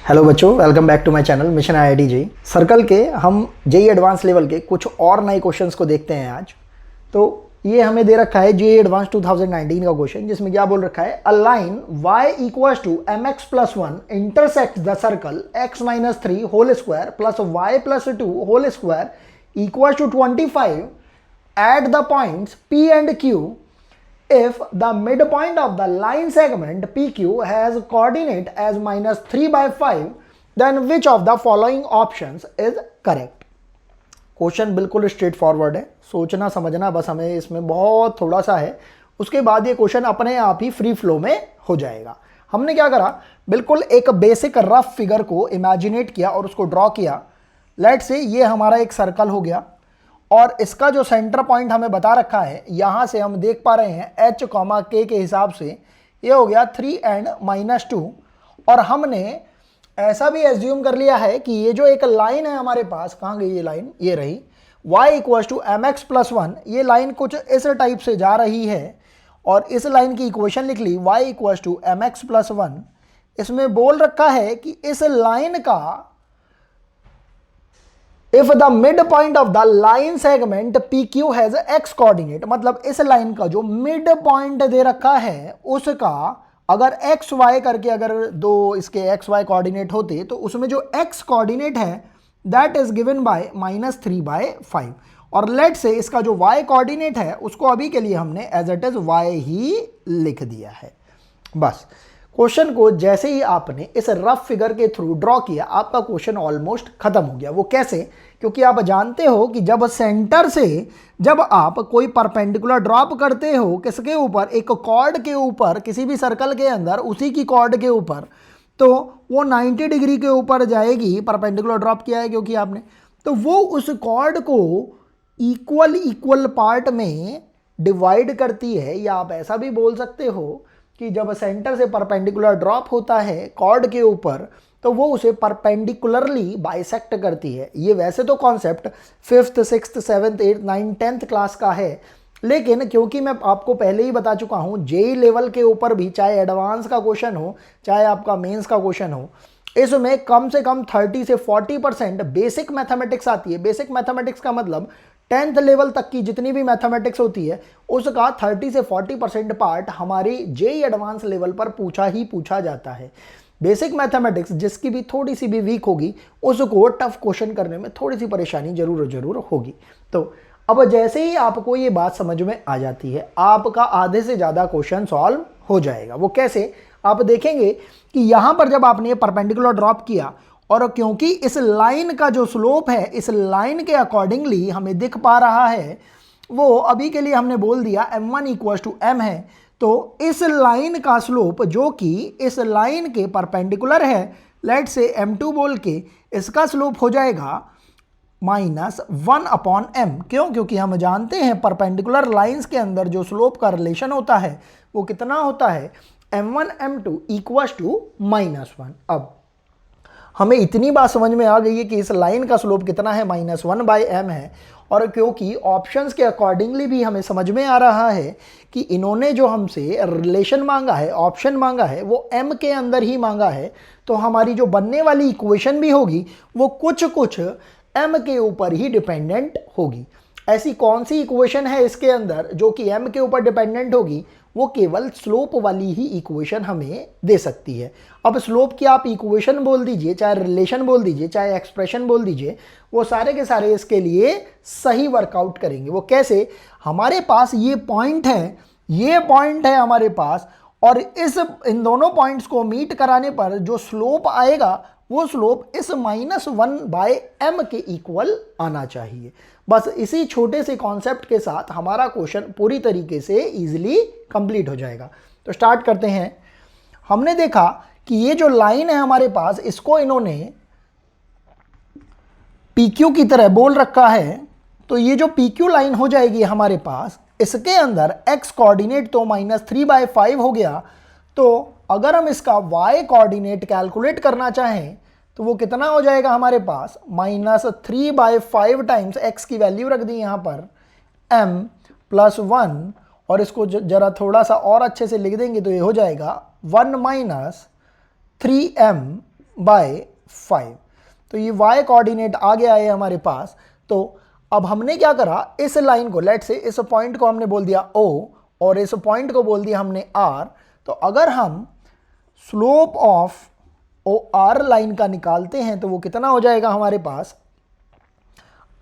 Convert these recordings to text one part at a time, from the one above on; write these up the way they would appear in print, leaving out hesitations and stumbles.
Hello बच्चों, welcome back to my channel mission IIT JEE circle के हम JEE advance level के कुछ और नए क्वेश्चंस को देखते हैं आज। तो ये हमें दे रखा है जेईई एडवांस 2019 का क्वेश्चन, जिसमें क्या बोल रखा है, a line y equals to mx plus 1 intersect the circle x minus 3 whole square plus y plus 2 whole square equals to 25 at the points p and q if the midpoint of the line segment PQ has coordinate as minus 3 by 5, then which of the following options is correct? Question बिल्कुल straight forward है, सोचना समझना बस हमें इसमें बहुत थोड़ा सा है। उसके बाद ये क्वेश्चन अपने आप ही फ्री फ्लो में हो जाएगा। हमने क्या करा, बिल्कुल एक बेसिक रफ फिगर को इमेजिनेट किया और उसको ड्रॉ किया। लेट से ये हमारा एक सर्कल हो गया और इसका जो सेंटर पॉइंट हमें बता रखा है, यहां से हम देख पा रहे हैं h, k के हिसाब से ये हो गया 3 एंड -2। और हमने ऐसा भी एज्यूम कर लिया है कि ये जो एक लाइन है हमारे पास, कहाँ गई ये लाइन, ये रही, y equals to mx plus 1। ये लाइन कुछ इस टाइप से जा रही है और इस लाइन की इक्वेशन लिख ली y equals to mx plus 1। इसमें बोल रखा है कि इस लाइन का if the midpoint of the line segment PQ has x coordinate, मतलब इस लाइन का जो मिड पॉइंट दे रखा है उसका अगर x y करके अगर दो इसके x y कोऑर्डिनेट होते तो उसमें जो x कोऑर्डिनेट है दैट इज गिवन बाय -3/5। और लेट से इसका जो y कोऑर्डिनेट है उसको अभी के लिए हमने एज इट इज y ही लिख दिया है। बस क्वेश्चन को जैसे ही आपने इस रफ फिगर के थ्रू ड्रॉ किया, आपका क्वेश्चन ऑलमोस्ट खत्म हो गया। वो कैसे? क्योंकि आप जानते हो कि जब सेंटर से जब आप कोई परपेंडिकुलर ड्रॉप करते हो किसके ऊपर, एक कॉर्ड के ऊपर, किसी भी सर्कल के अंदर उसी की कॉर्ड के ऊपर, तो वो 90 डिग्री के ऊपर जाएगी। परपेंडिकुलर ड्रॉप किया है क्योंकि आपने, तो वो उस कॉर्ड को इक्वल पार्ट में डिवाइड करती है। या आप ऐसा भी बोल सकते हो कि जब सेंटर से परपेंडिकुलर ड्रॉप होता है कॉर्ड के ऊपर तो वो उसे परपेंडिकुलरली बाइसेक्ट करती है। ये वैसे तो concept 5th 6th 7th 8th 9th 10th class का है, लेकिन क्योंकि मैं आपको पहले ही बता चुका हूँ जेईई लेवल के ऊपर भी, चाहे एडवांस का क्वेश्चन हो चाहे आपका मेंस का क्वेश्चन हो, इसमें कम से कम 30 से 40% बेसिक मैथमेटिक्स आती है। बेसिक मैथमेटिक्स का मतलब 10th लेवल तक की जितनी भी मैथमेटिक्स होती है उसका 30 से 40% पार्ट हमारी जेईई एडवांस लेवल पर पूछा जाता है। बेसिक मैथमेटिक्स जिसकी भी थोड़ी सी भी वीक होगी उसको टफ क्वेश्चन करने में थोड़ी सी परेशानी जरूर होगी। तो अब जैसे ही आपको ये बात समझ में आ जाती है, आपका आधे से ज़्यादा क्वेश्चन सॉल्व हो जाएगा। वो कैसे? आप देखेंगे कि यहाँ पर जब आपने ये परपेंडिकुलर ड्रॉप किया और क्योंकि इस लाइन का जो स्लोप है इस लाइन के अकॉर्डिंगली हमें दिख पा रहा है, वो अभी के लिए हमने बोल दिया m1 इक्वल्स टू m है। तो इस लाइन का स्लोप जो कि इस लाइन के परपेंडिकुलर है, लेट से m2 बोल के, इसका स्लोप हो जाएगा -1/m। क्यों? क्योंकि हम जानते हैं परपेंडिकुलर लाइंस के अंदर जो स्लोप का रिलेशन होता है वो कितना होता है, m1 m2 इक्वल्स टू -1। अब हमें इतनी बात समझ में आ गई है कि इस लाइन का स्लोप कितना है, -1/m है। और क्योंकि ऑप्शंस के अकॉर्डिंगली भी हमें समझ में आ रहा है कि इन्होंने जो हमसे रिलेशन मांगा है, ऑप्शन मांगा है, वो m के अंदर ही मांगा है, तो हमारी जो बनने वाली इक्वेशन भी होगी वो कुछ m के ऊपर ही डिपेंडेंट होगी। ऐसी कौन सी इक्वेशन है इसके अंदर जो कि m के ऊपर डिपेंडेंट होगी? वो केवल स्लोप वाली ही इक्वेशन हमें दे सकती है। अब स्लोप की आप इक्वेशन बोल दीजिए, चाहे रिलेशन बोल दीजिए, चाहे एक्सप्रेशन बोल दीजिए, वो सारे के सारे इसके लिए सही वर्कआउट करेंगे। वो कैसे? हमारे पास ये पॉइंट है हमारे पास, और इन दोनों पॉइंट्स को मीट कराने पर जो स्लोप आएगा वो स्लोप इस -1/m के इक्वल आना चाहिए। बस इसी छोटे से कॉन्सेप्ट के साथ हमारा क्वेश्चन पूरी तरीके से इजीली कंप्लीट हो जाएगा। तो स्टार्ट करते हैं। हमने देखा कि ये जो लाइन है हमारे पास, इसको इन्होंने PQ की तरह बोल रखा है। तो ये जो PQ लाइन हो जाएगी हमारे पास, इसके अंदर x कोऑर्डिनेट तो -3/5 हो गया। तो अगर हम इसका y कोऑर्डिनेट कैलकुलेट करना चाहें तो वो कितना हो जाएगा हमारे पास, -3/5 टाइम्स x की वैल्यू रख दी यहाँ पर m प्लस 1, और इसको जरा थोड़ा सा और अच्छे से लिख देंगे तो ये हो जाएगा 1 - 3m बाय 5। तो ये y कोऑर्डिनेट आ गया है हमारे पास। तो अब हमने क्या करा, इस लाइन को, लेट से इस पॉइंट को हमने बोल दिया O और इस पॉइंट को बोल दिया हमने R। तो अगर हम स्लोप ऑफ OR लाइन का निकालते हैं तो वो कितना हो जाएगा हमारे पास,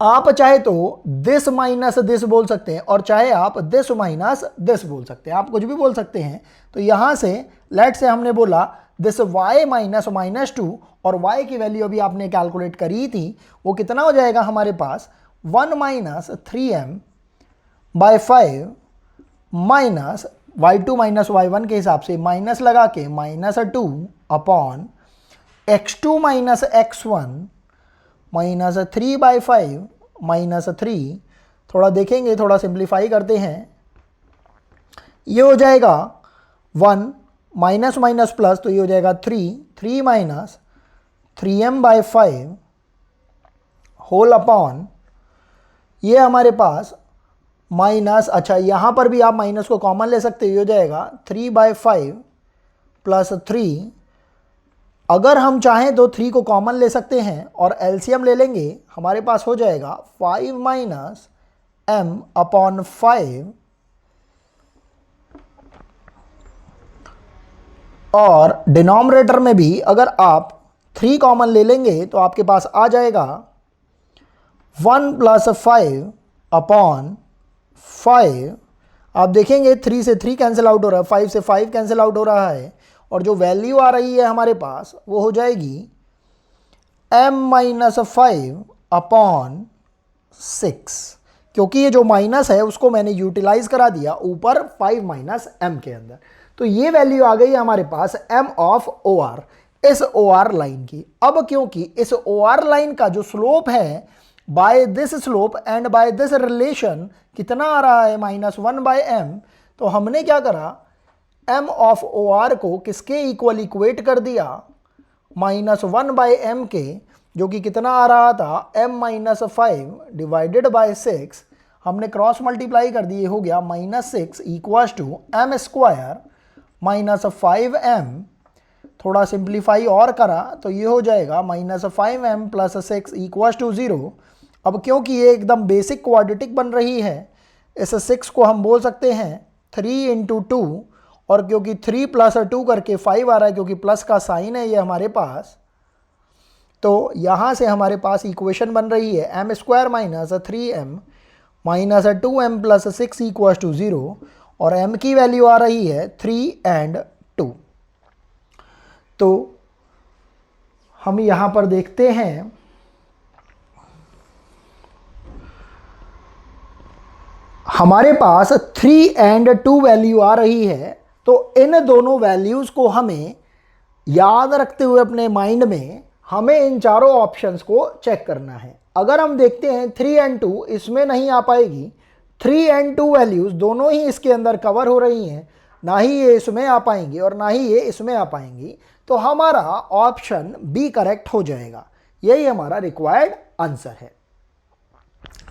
आप चाहे तो दिस माइनस दिस बोल सकते हैं और चाहे आप दिस माइनस दिस बोल सकते हैं, आप कुछ भी बोल सकते हैं। तो यहां से लेट से हमने बोला दिस y माइनस -2 और y की वैल्यू अभी आपने कैलकुलेट करी थी, वो कितना हो जाएगा हमारे पास 1 minus 3m by 5 minus y2 minus y1 के हिसाब से माइनस लगा के -2 upon x2 minus x1 minus 3 by 5 minus 3। थोड़ा देखेंगे, थोड़ा सिंप्लीफाई करते हैं, ये हो जाएगा 1 माइनस माइनस प्लस, तो ये हो जाएगा 3 minus 3m by 5 whole upon, ये हमारे पास माइनस, अच्छा यहाँ पर भी आप माइनस को कॉमन ले सकते हो, ये हो जाएगा 3 बाई 5 प्लस 3। अगर हम चाहें तो 3 को कॉमन ले सकते हैं और एलसीएम ले लेंगे, हमारे पास हो जाएगा 5 माइनस m अपॉन 5 और डिनोमिनेटर में भी अगर आप 3 कॉमन ले लेंगे तो आपके पास आ जाएगा 1 प्लस 5 अपॉन 5। आप देखेंगे 3 से 3 कैंसिल आउट हो रहा है, 5 से 5 कैंसिल आउट हो रहा है और जो वैल्यू आ रही है हमारे पास वो हो जाएगी m माइनस 5 अपॉन 6, क्योंकि ये जो माइनस है उसको मैंने यूटिलाइज करा दिया ऊपर 5 माइनस m के अंदर। तो ये वैल्यू आ गई है हमारे पास m ऑफ OR, इस OR लाइन की। अब क्योंकि इस OR लाइन का जो स्लोप है by this slope and by this relation कितना आ रहा है -1 बाय m, तो हमने क्या करा, m ऑफ OR को किसके इक्वल इक्वेट कर दिया, -1 बाय m के, जो कि कितना आ रहा था m माइनस 5 डिवाइडेड बाय 6। हमने क्रॉस मल्टीप्लाई कर दिए, हो गया -6 equal to m square minus 5m। थोड़ा सिंप्लीफाई और करा तो ये हो जाएगा -5m प्लस 6 इक्वल टू 0। अब क्योंकि ये एकदम बेसिक क्वाड्रेटिक बन रही है, इस 6 को हम बोल सकते हैं 3 इंटू 2, और क्योंकि 3 प्लस 2 करके 5 आ रहा है, क्योंकि प्लस का साइन है ये हमारे पास, तो यहाँ से हमारे पास इक्वेशन बन रही है m square minus 3m minus 2m plus 6 equal to 0 और m की वैल्यू आ रही है 3 एंड 2। तो हम यहाँ पर देखते हैं हमारे पास 3 एंड 2 वैल्यू आ रही है। तो इन दोनों वैल्यूज़ को हमें याद रखते हुए अपने माइंड में हमें इन चारों ऑप्शंस को चेक करना है। अगर हम देखते हैं 3 एंड 2 इसमें नहीं आ पाएगी, 3 एंड 2 वैल्यूज़ दोनों ही इसके अंदर कवर हो रही हैं, ना ही ये इसमें आ पाएंगी और ना ही ये इसमें आ पाएंगी, तो हमारा ऑप्शन बी करेक्ट हो जाएगा। यही हमारा रिक्वायर्ड आंसर है।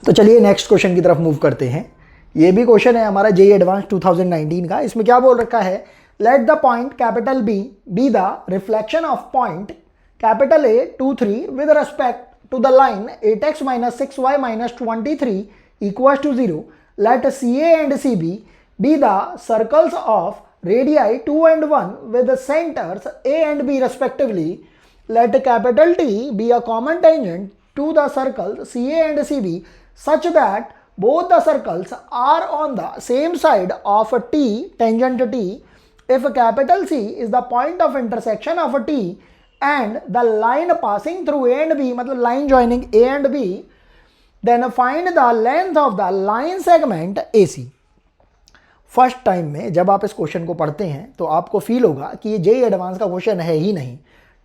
तो चलिए नेक्स्ट क्वेश्चन की तरफ मूव करते हैं। ये भी क्वेश्चन है हमारा जेईई एडवांस 2019 का। इसमें क्या बोल रखा है, let the point capital B be the reflection of point capital A 2 3 with respect to the line 8x minus 6y minus 23 equal to 0। Let CA and CB be the circles of radii 2 and 1 with the centers A and B respectively. Let capital T be a common tangent to the circles CA and CB such that both the circles are on the same side of T, tangent T. If capital C is the point of intersection of T and the line passing through A and B, मतलब line joining A and B, then find the length of the line segment AC. First time में जब आप इस question को पढ़ते हैं तो आपको फील होगा कि ये जेईई एडवांस का क्वेश्चन है ही नहीं।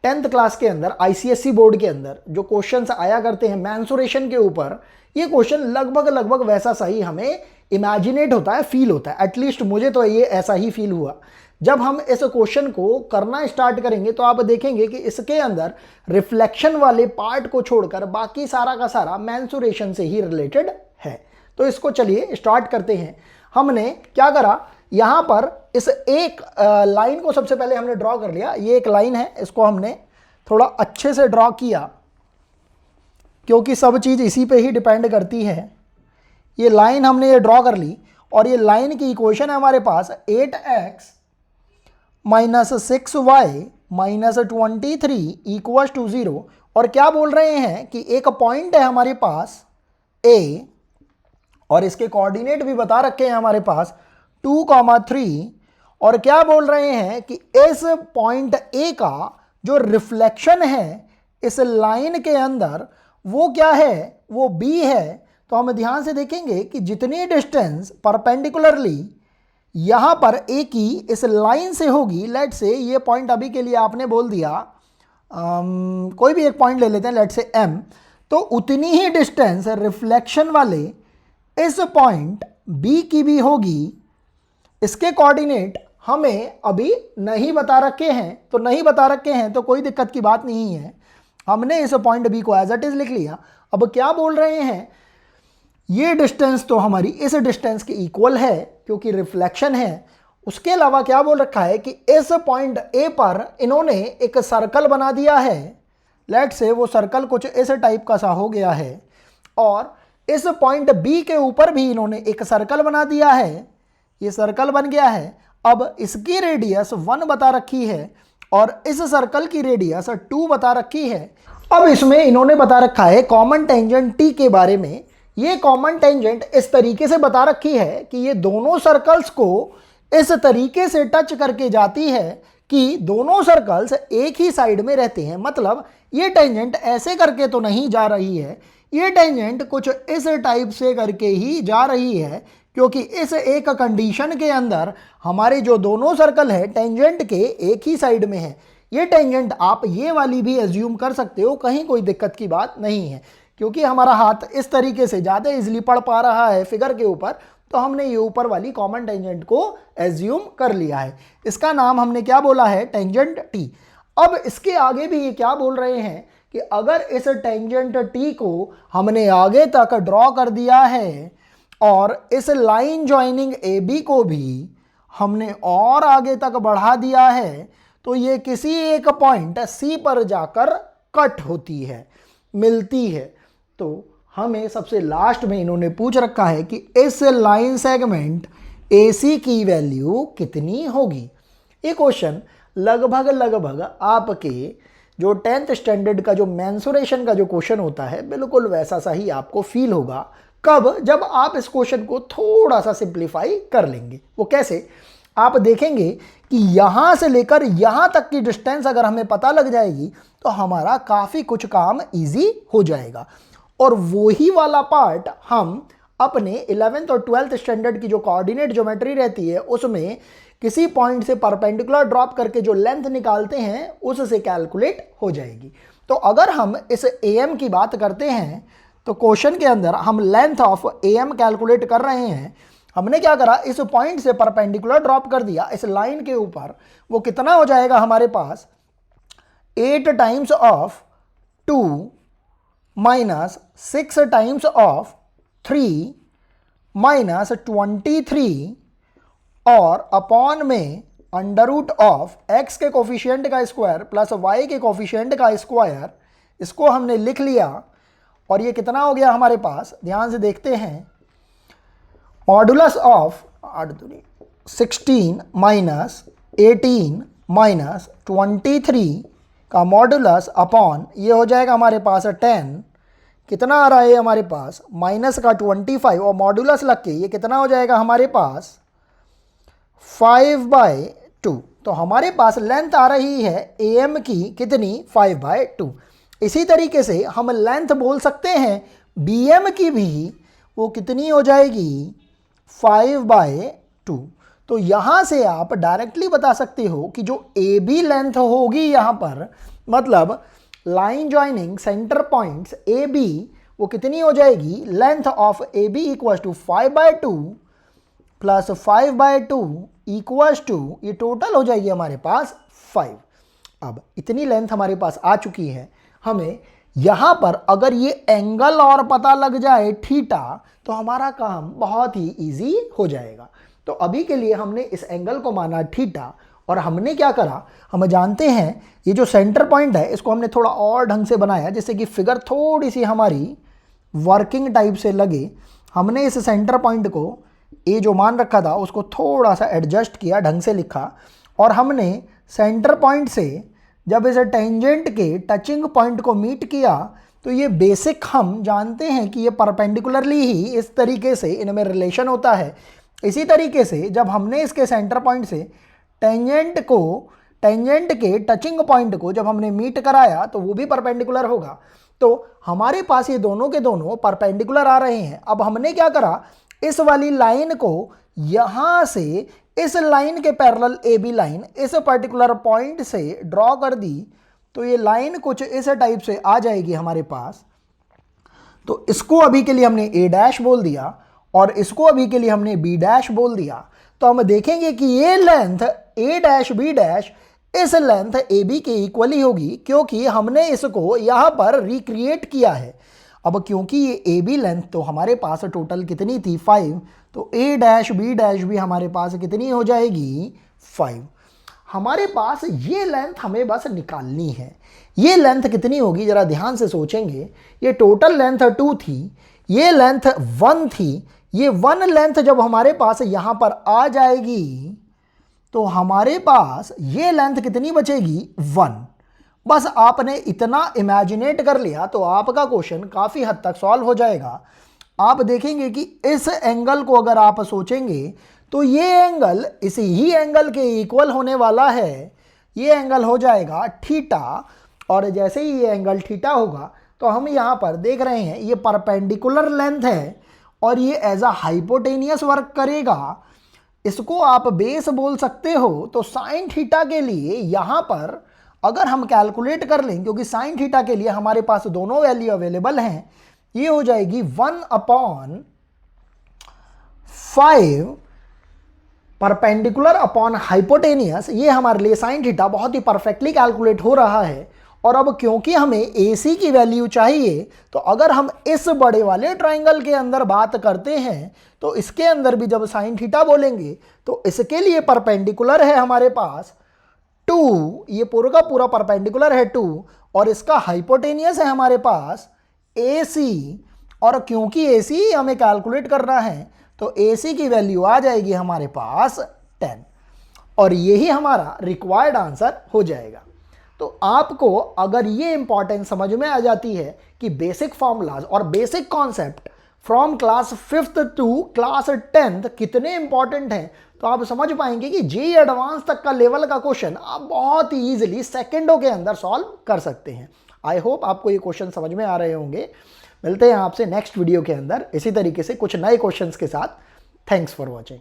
10th क्लास के अंदर आईसीएसई बोर्ड के अंदर जो क्वेश्चंस आया करते हैं मेंसुरेशन के ऊपर, ये क्वेश्चन लगभग वैसा सही हमें इमेजिनेट होता है, फील होता है। एटलीस्ट मुझे तो ये ऐसा ही फील हुआ। जब हम इस क्वेश्चन को करना स्टार्ट करेंगे तो आप देखेंगे कि इसके अंदर रिफ्लेक्शन वाले पार्ट को छोड़कर बाकी सारा का सारा मेंसुरेशन से ही रिलेटेड है। तो इसको चलिए स्टार्ट करते हैं। हमने क्या करा, यहाँ पर इस एक लाइन को सबसे पहले हमने ड्रॉ कर लिया। ये एक लाइन है, इसको हमने थोड़ा अच्छे से ड्रॉ किया, क्योंकि सब चीज़ इसी पे ही डिपेंड करती है। ये लाइन हमने ये ड्रॉ कर ली और ये लाइन की इक्वेशन है हमारे पास 8x minus 6y minus 23 equals to 0। और क्या बोल रहे हैं कि एक पॉइंट है हमारे पास A और इसके कोऑर्डिनेट भी बता रखे हैं हमारे पास 2,3। और क्या बोल रहे हैं कि इस पॉइंट A का जो रिफ्लेक्शन है इस लाइन के अंदर वो क्या है, वो B है। तो हम ध्यान से देखेंगे कि जितनी डिस्टेंस परपेंडिकुलरली यहाँ पर A की इस लाइन से होगी, लेट से ये पॉइंट अभी के लिए आपने बोल दिया कोई भी एक पॉइंट ले लेते हैं, लेट से M, तो उतनी ही डिस्टेंस रिफ्लेक्शन वाले इस पॉइंट B की भी होगी। इसके कोऑर्डिनेट हमें अभी नहीं बता रखे हैं, तो नहीं बता रखे हैं तो कोई दिक्कत की बात नहीं है, हमने इस पॉइंट B को एज इट इज लिख लिया। अब क्या बोल रहे हैं, ये डिस्टेंस तो हमारी इस डिस्टेंस के इक्वल है क्योंकि रिफ्लेक्शन है। उसके अलावा क्या बोल रखा है कि इस पॉइंट A पर इन्होंने एक सर्कल बना दिया है, लेट से वो सर्कल कुछ इस टाइप का सा हो गया है, और इस पॉइंट B के ऊपर भी इन्होंने एक सर्कल बना दिया है, ये सर्कल बन गया है। अब इसकी रेडियस 1 बता रखी है और इस सर्कल की रेडियस 2 बता रखी है। अब इसमें इन्होंने बता रखा है कॉमन टेंजेंट T के बारे में। ये कॉमन टेंजेंट इस तरीके से बता रखी है कि ये दोनों सर्कल्स को इस तरीके से टच करके जाती है कि दोनों सर्कल्स एक ही साइड में रहते हैं। मतलब ये टेंजेंट ऐसे करके तो नहीं जा रही है, ये टेंजेंट कुछ इस टाइप से करके ही जा रही है, क्योंकि इस एक कंडीशन के अंदर हमारे जो दोनों सर्कल है टेंजेंट के एक ही साइड में है। ये टेंजेंट आप ये वाली भी एज्यूम कर सकते हो, कहीं कोई दिक्कत की बात नहीं है, क्योंकि हमारा हाथ इस तरीके से ज़्यादा इजीली पड़ पा रहा है फिगर के ऊपर, तो हमने ये ऊपर वाली कॉमन टेंजेंट को एज्यूम कर लिया है। इसका नाम हमने क्या बोला है, टेंजेंट T। अब इसके आगे भी ये क्या बोल रहे हैं कि अगर इस टेंजेंट T को हमने आगे तक ड्रॉ कर दिया है और इस लाइन ज्वाइनिंग AB को भी हमने और आगे तक बढ़ा दिया है, तो ये किसी एक पॉइंट C पर जाकर कट होती है, मिलती है। तो हमें सबसे लास्ट में इन्होंने पूछ रखा है कि इस लाइन सेगमेंट AC की वैल्यू कितनी होगी। ये क्वेश्चन लगभग आपके जो 10th स्टैंडर्ड का जो मेंसुरेशन का जो क्वेश्चन होता है बिल्कुल वैसा सा ही आपको फील होगा। कब, जब आप इस क्वेश्चन को थोड़ा सा सिंप्लीफाई कर लेंगे। वो कैसे, आप देखेंगे कि यहाँ से लेकर यहाँ तक की डिस्टेंस अगर हमें पता लग जाएगी तो हमारा काफ़ी कुछ काम इजी हो जाएगा। और वही वाला पार्ट हम अपने 11th और 12th स्टैंडर्ड की जो कोऑर्डिनेट ज्योमेट्री रहती है उसमें किसी पॉइंट से परपेंडिकुलर ड्रॉप करके जो लेंथ निकालते हैं उससे कैलकुलेट हो जाएगी। तो अगर हम इस AM की बात करते हैं तो क्वेश्चन के अंदर हम लेंथ ऑफ AM कैलकुलेट कर रहे हैं। हमने क्या करा, इस पॉइंट से परपेंडिकुलर ड्रॉप कर दिया इस लाइन के ऊपर। वो कितना हो जाएगा हमारे पास, 8 times of 2 minus 6 times of 3 minus 23 और अपॉन में अंडर रूट ऑफ x के कोफिशिएंट का स्क्वायर प्लस y के कोफिशिएंट का स्क्वायर। इसको हमने लिख लिया और ये कितना हो गया हमारे पास, ध्यान से देखते हैं, मॉडुलस ऑफ 16 माइनस 18 माइनस 23 का मॉडुलस अपॉन ये हो जाएगा हमारे पास 10, कितना आ रहा है हमारे पास माइनस का 25 और मॉडुलस लग के ये कितना हो जाएगा हमारे पास 5/2। तो हमारे पास लेंथ आ रही है AM की कितनी, 5/2। इसी तरीके से हम लेंथ बोल सकते हैं BM की भी, वो कितनी हो जाएगी 5/2। तो यहाँ से आप डायरेक्टली बता सकते हो कि जो AB लेंथ होगी यहाँ पर, मतलब line joining centre points AB, वो कितनी हो जाएगी, length of AB equals to 5/2 plus 5/2 equals to, ये टोटल हो जाएगी हमारे पास 5। अब इतनी लेंथ हमारे पास आ चुकी है। हमें यहाँ पर अगर ये एंगल और पता लग जाए थीटा तो हमारा काम बहुत ही इजी हो जाएगा। तो अभी के लिए हमने इस एंगल को माना थीटा और हमने क्या करा, हम जानते हैं ये जो सेंटर पॉइंट है इसको हमने थोड़ा और ढंग से बनाया जिससे कि फिगर थोड़ी सी हमारी वर्किंग टाइप से लगे। हमने इस सेंटर पॉइंट को ए जो मान रखा था उसको थोड़ा सा एडजस्ट किया, ढंग से लिखा, और हमने सेंटर पॉइंट से जब इस टेंजेंट के टचिंग पॉइंट को मीट किया तो ये बेसिक हम जानते हैं कि ये परपेंडिकुलरली ही इस तरीके से इनमें रिलेशन होता है। इसी तरीके से जब हमने इसके सेंटर पॉइंट से टेंजेंट के टचिंग पॉइंट को जब हमने मीट कराया तो वो भी परपेंडिकुलर होगा। तो हमारे पास ये दोनों के दोनों परपेंडिकुलर आ रहे हैं। अब हमने क्या करा, इस वाली लाइन को यहां से इस लाइन के पैरेलल ए बी लाइन इस पर्टिकुलर पॉइंट से ड्रॉ कर दी तो ये लाइन कुछ इस टाइप से आ जाएगी हमारे पास। तो इसको अभी के लिए हमने ए डैश बोल दिया और इसको अभी के लिए हमने बी डैश बोल दिया। तो हम देखेंगे कि ये लेंथ ए डैश बी डैश इस लेंथ ए बी के इक्वली होगी क्योंकि हमने इसको यहां पर रिक्रिएट किया है। अब क्योंकि ये ए बी लेंथ तो हमारे पास टोटल कितनी थी 5, तो ए डैश बी डैश भी हमारे पास कितनी हो जाएगी 5। हमारे पास ये लेंथ हमें बस निकालनी है। ये लेंथ कितनी होगी जरा ध्यान से सोचेंगे। ये टोटल लेंथ 2 थी, ये लेंथ 1 थी। ये 1 लेंथ जब हमारे पास यहां पर आ जाएगी तो हमारे पास ये लेंथ कितनी बचेगी 1। बस आपने इतना इमेजिनेट कर लिया तो आपका क्वेश्चन काफी हद तक सॉल्व हो जाएगा। आप देखेंगे कि इस एंगल को अगर आप सोचेंगे तो ये एंगल इसी ही एंगल के इक्वल होने वाला है। ये एंगल हो जाएगा थीटा, और जैसे ही ये एंगल थीटा होगा तो हम यहाँ पर देख रहे हैं ये परपेंडिकुलर लेंथ है और ये एज अ हाइपोटेनियस वर्क करेगा। इसको आप बेस बोल सकते हो। तो साइन थीटा के लिए यहाँ पर अगर हम कैलकुलेट कर लें, क्योंकि साइन थीटा के लिए हमारे पास दोनों वैल्यू अवेलेबल हैं, ये हो जाएगी 1/5 परपेंडिकुलर अपॉन हाइपोटेनियस। ये हमारे लिए साइन थीटा बहुत ही परफेक्टली कैलकुलेट हो रहा है। और अब क्योंकि हमें AC की वैल्यू चाहिए तो अगर हम इस बड़े वाले ट्राइंगल के अंदर बात करते हैं तो इसके अंदर भी जब साइन थीटा बोलेंगे तो इसके लिए परपेंडिकुलर है हमारे पास 2, ये पूरा का पूरा परपेंडिकुलर है 2, और इसका हाइपोटेनियस है हमारे पास AC। और क्योंकि AC हमें कैलकुलेट करना है तो AC की वैल्यू आ जाएगी हमारे पास 10, और यही हमारा रिक्वायर्ड आंसर हो जाएगा। तो आपको अगर ये इंपॉर्टेंस समझ में आ जाती है कि बेसिक फॉर्मूलाज और basic concept from class 5th to class 10th कितने इंपॉर्टेंट हैं, तो आप समझ पाएंगे कि जेईई एडवांस तक का लेवल का क्वेश्चन आप बहुत ही ईजिली सेकेंडों के अंदर सॉल्व कर सकते हैं। आई होप आपको ये क्वेश्चन समझ में आ रहे होंगे। मिलते हैं आपसे नेक्स्ट वीडियो के अंदर इसी तरीके से कुछ नए क्वेश्चंस के साथ। Thanks for watching.